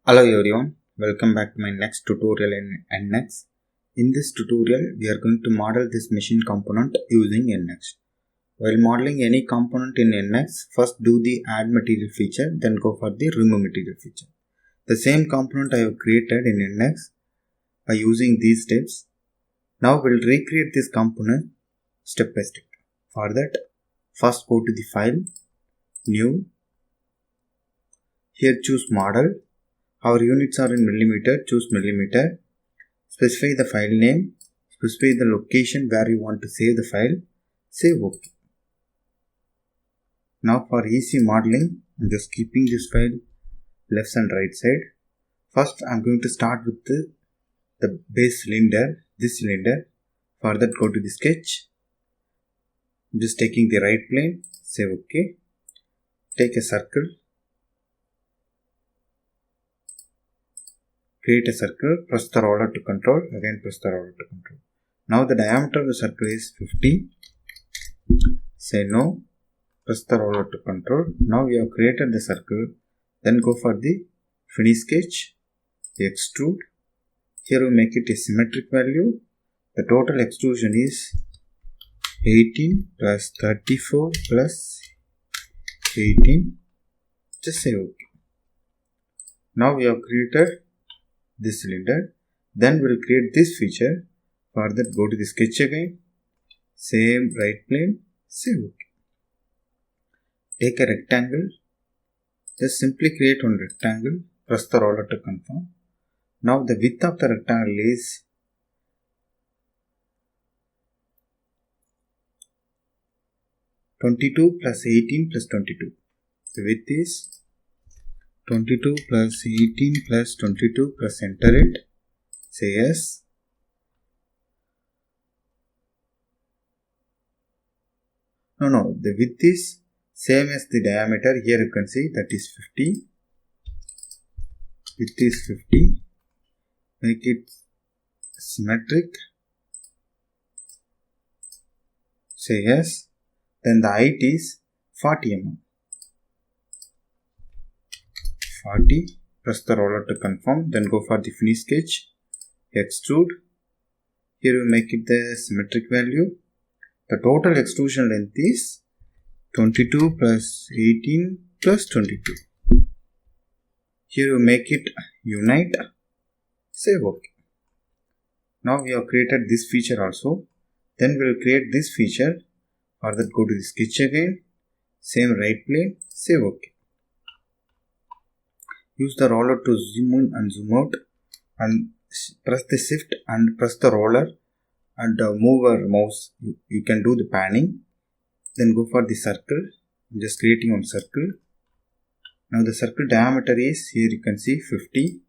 Hello everyone, welcome back to my next tutorial in NX. In this tutorial, we are going to model this machine component using NX. While modeling any component in NX, first do the add material feature, then go for the remove material feature. The same component I have created in NX by using these steps. Now we'll recreate this component step by step. For that, first go to the file, new. Here choose model. Our units are in millimeter, choose millimeter. Specify the file name, specify the location where you want to save the file, save OK. Now for easy modeling, I'm just keeping this file left and right side. First I'm going to start with the base cylinder, this cylinder. For that go to the sketch. I'm just taking the right plane, save OK. Take a circle. Create a circle, press the roller to control, again press the roller to control. Now the diameter of the circle is 50. Say no, press the roller to control. Now we have created the circle. Then go for the finish sketch, extrude. Here we make it a symmetric value. The total extrusion is 18 plus 34 plus 18. Just say OK. Now we have created this cylinder. Then we'll create this feature. For that go to the sketch again, same right plane, save OK. Take a rectangle, just simply create one rectangle, press the roller to confirm. Now the width of the rectangle is 22 plus 18 plus 22. The width is 22 plus 18 plus 22 plus enter it. Say yes. No, the width is same as the diameter. Here you can see that is 50. Width is 50. Make it symmetric. Say yes. Then the height is 40 mm. 40. Press the roller to confirm. Then go for the finish sketch. Extrude. Here we make it the symmetric value. The total extrusion length is 22 plus 18 plus 22. Here we make it unite. Save OK. Now we have created this feature also. Then we will create this feature. For that go to the sketch again. Same right plane. Save OK. Use the roller to zoom in and zoom out, and press the shift and press the roller and move our mouse. You can do the panning. Then go for the circle. I'm just creating one circle. Now the circle diameter is, here you can see 50.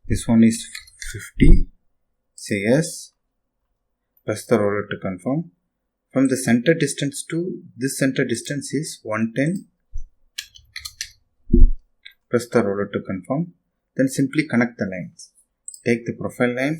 This one is 50. Say yes. Press the roller to confirm. From the center distance to this center distance is 110. Press the roller to confirm. Then simply connect the lines. Take the profile line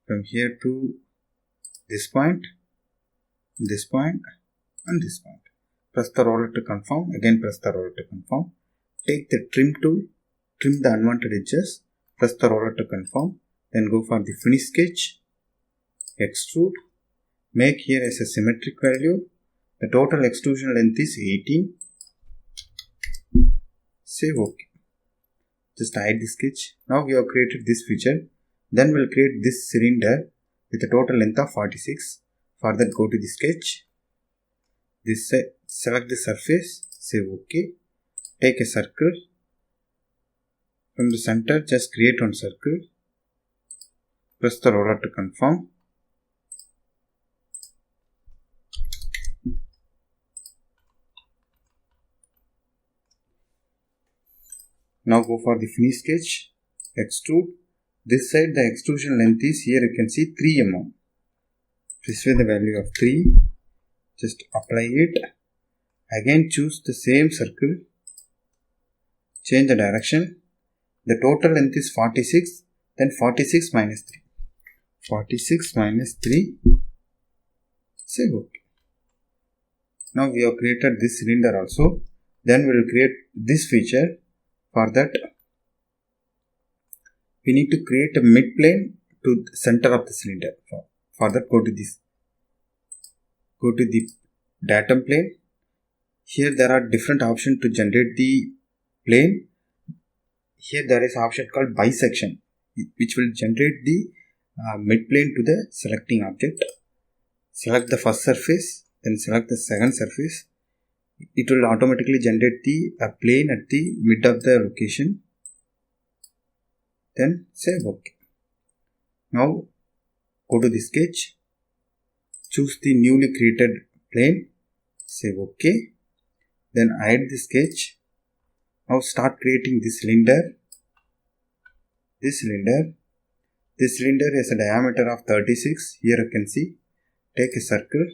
from here to this point, and this point. Press the roller to confirm. Again press the roller to confirm. Take the trim tool, trim the unwanted edges. Press the roller to confirm. Then go for the finish sketch. Extrude. Make here as a symmetric value. The total extrusion length is 18. Save OK. Just hide the sketch. Now we have created this feature. Then we'll create this cylinder with a total length of 46. For that go to the sketch. This side, select the surface. Save OK. Take a circle. From the center just create one circle. Press the roller to confirm. Now go for the finish sketch, extrude. This side the extrusion length is, here you can see 3 mm. Specify the value of 3. Just apply it. Again choose the same circle. Change the direction. The total length is 46. Then 46 minus 3. 46 minus 3. Save OK. Now we have created this cylinder also. Then we will create this feature. For that we need to create a midplane to the center of the cylinder. For that, go to the datum plane. Here there are different options to generate the plane. Here there is option called bisection, which will generate the midplane to the selecting object. Select the first surface, then select the second surface. It will automatically generate the plane at the mid of the location. Then say OK. Now go to the sketch, choose the newly created plane, say OK. Then hide the sketch. Now start creating the cylinder. This cylinder has a diameter of 36. Here you can see. Take a circle.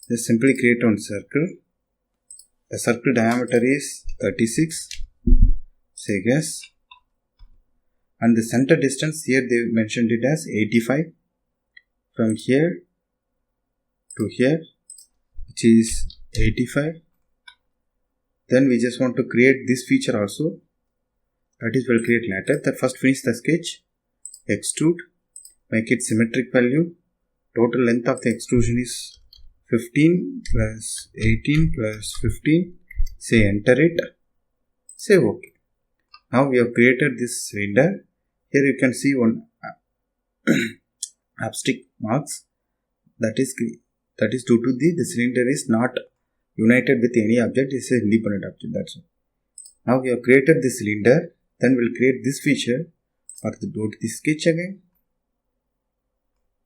Just simply create one circle. The circle diameter is 36. Say yes. And the center distance here they mentioned it as 85. From here to here, which is 85. Then we just want to create this feature also. That is, we'll create later. That first finish the sketch. Extrude. Make it symmetric value. Total length of the extrusion is 15 plus 18 plus 15. Say enter it. Say OK. Now we have created this cylinder. Here you can see one abstract marks. That is due to the cylinder is not united with any object. It is an independent object. That's all. Now we have created this cylinder. Then we'll create this feature. Go to the sketch again.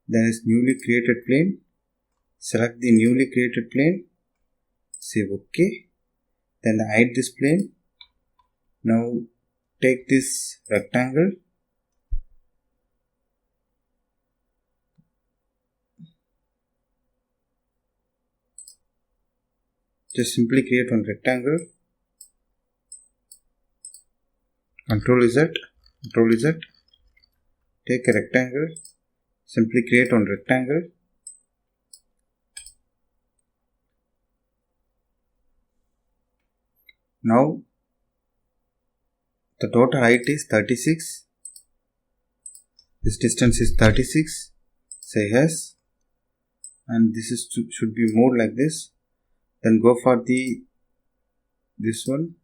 There is newly created plane. Select the newly created plane. Say OK. Then hide this plane. Now take this rectangle. Just simply create one rectangle. Control Z. Take a rectangle. Simply create one rectangle. Now the total height is 36. This distance is 36. Say yes. And this is should be more like this. Then go for this one.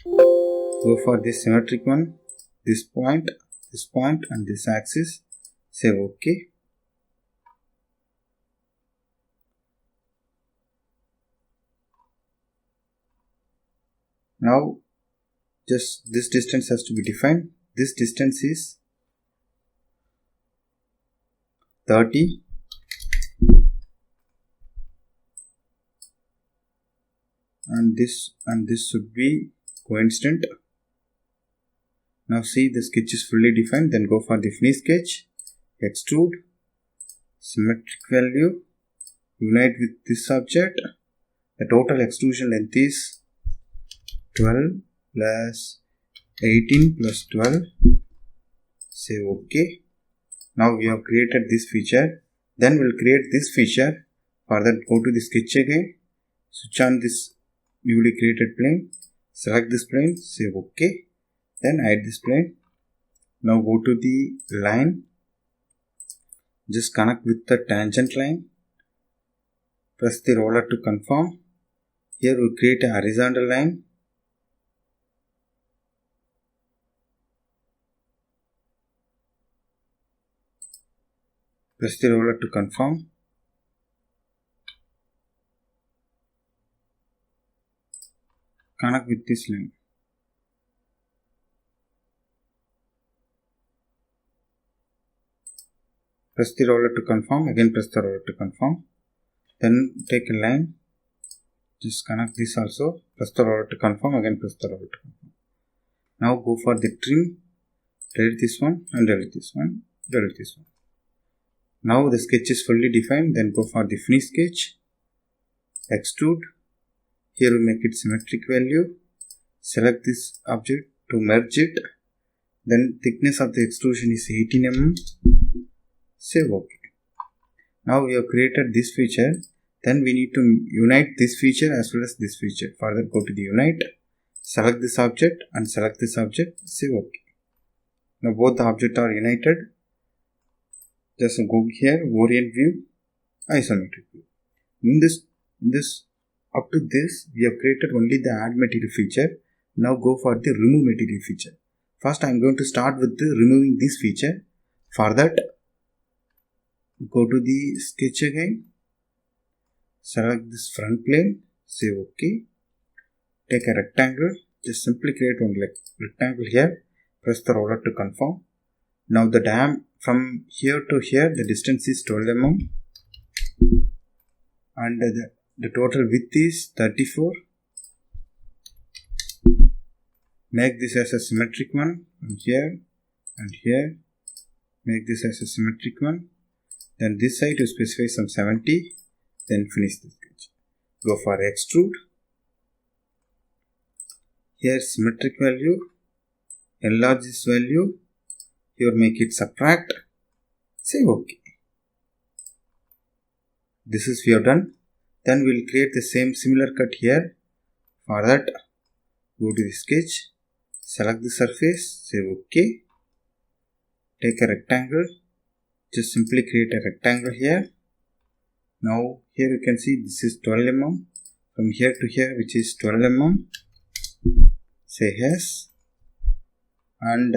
Go for this symmetric one. This point, and this axis. Say OK. Now just this distance has to be defined. This distance is 30. And this should be coincident. Now see, the sketch is fully defined. Then go for the finish sketch. Extrude. Symmetric value. Unite with this object. The total extrusion length is 12 plus 18 plus 12. Say OK. Now we have created this feature. Then we'll create this feature. For that, go to the sketch again. Switch on this newly created plane. Select this plane. Say OK. Then hide this plane. Now go to the line. Just connect with the tangent line. Press the roller to confirm. Here we create a horizontal line. Press the roller to confirm. Connect with this line. Press the roller to confirm. Again press the roller to confirm. Then take a line. Just connect this also. Press the roller to confirm. Again press the roller to confirm. Now go for the trim. Delete this one and delete this one. Delete this one. Now the sketch is fully defined. Then go for the finish sketch. Extrude. Here we make it symmetric value. Select this object to merge it. Then thickness of the extrusion is 18 mm. Say OK. Now we have created this feature. Then we need to unite this feature as well as this feature. Further go to the unite. Select this object and select this object. Say OK. Now both the objects are united. Just go here, orient view, isometric view. In this up to this we have created only the add material feature. Now go for the remove material feature. First I am going to start with the removing this feature. For that, go to the sketch again, select this front plane, say OK, take a rectangle, just simply create one rectangle here, press the roller to confirm. Now the diameter from here to here, the distance is 12 mm and the total width is 34. Make this as a symmetric one from here and here. Make this as a symmetric one. Then this side you specify some 70. Then finish the sketch. Go for extrude. Here symmetric value. Enlarge this value. Here make it subtract. Say OK. This is we have done. Then we will create the similar cut here. For that, go to the sketch. Select the surface. Say OK. Take a rectangle. Just simply create a rectangle here. Now here you can see this is 12 mm. From here to here, which is 12 mm. Say yes. And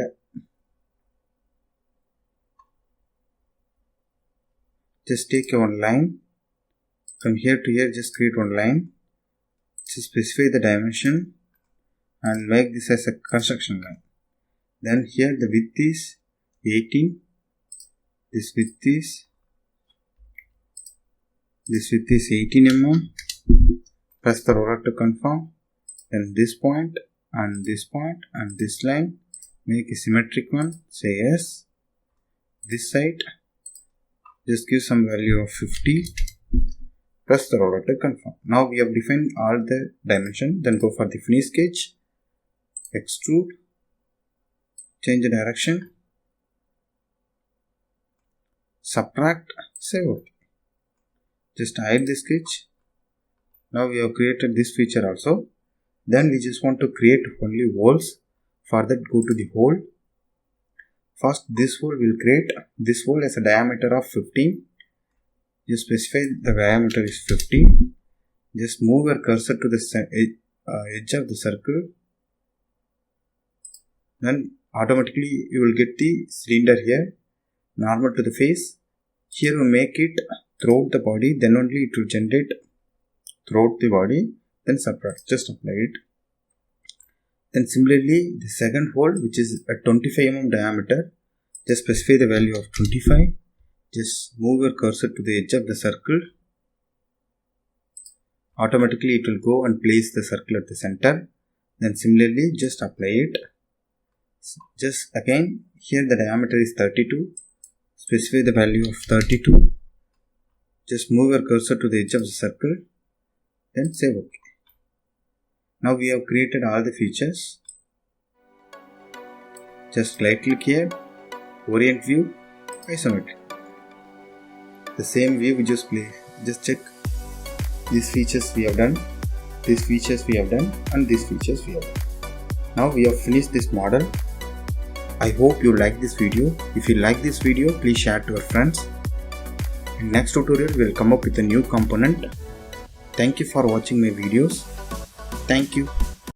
just take one line. From here to here, just create one line. Just specify the dimension and make this as a construction line. Then here the width is 18. This width is 18 mm. Press the roller to confirm. Then this point and this point and this line, make a symmetric one. Say yes. This side, just give some value of 50. Press the roller to confirm. Now we have defined all the dimension. Then go for the finish sketch. Extrude. Change the direction. Subtract. Say OK. Just hide the sketch. Now we have created this feature also. Then we just want to create only holes. For that, go to the hole. First this hole will create. This hole has a diameter of 15. Just specify the diameter is 15. Just move your cursor to the edge of the circle. Then automatically you will get the cylinder here. Normal to the face. Here we make it throughout the body. Then only it will generate throughout the body. Then subtract. Just apply it. Then similarly the second hole, which is a 25 mm diameter. Just specify the value of 25. Just move your cursor to the edge of the circle. Automatically it will go and place the circle at the center. Then similarly just apply it. Just again here the diameter is 32. Specify the value of 32. Just move your cursor to the edge of the circle. Then say OK. Now we have created all the features. Just right click here. Orient view. Isometric. The same view we just place. Just check. These features we have done. These features we have done. And these features we have done. Now we have finished this model. I hope you like this video. If you like this video, please share to your friends. In next tutorial, we will come up with a new component. Thank you for watching my videos. Thank you.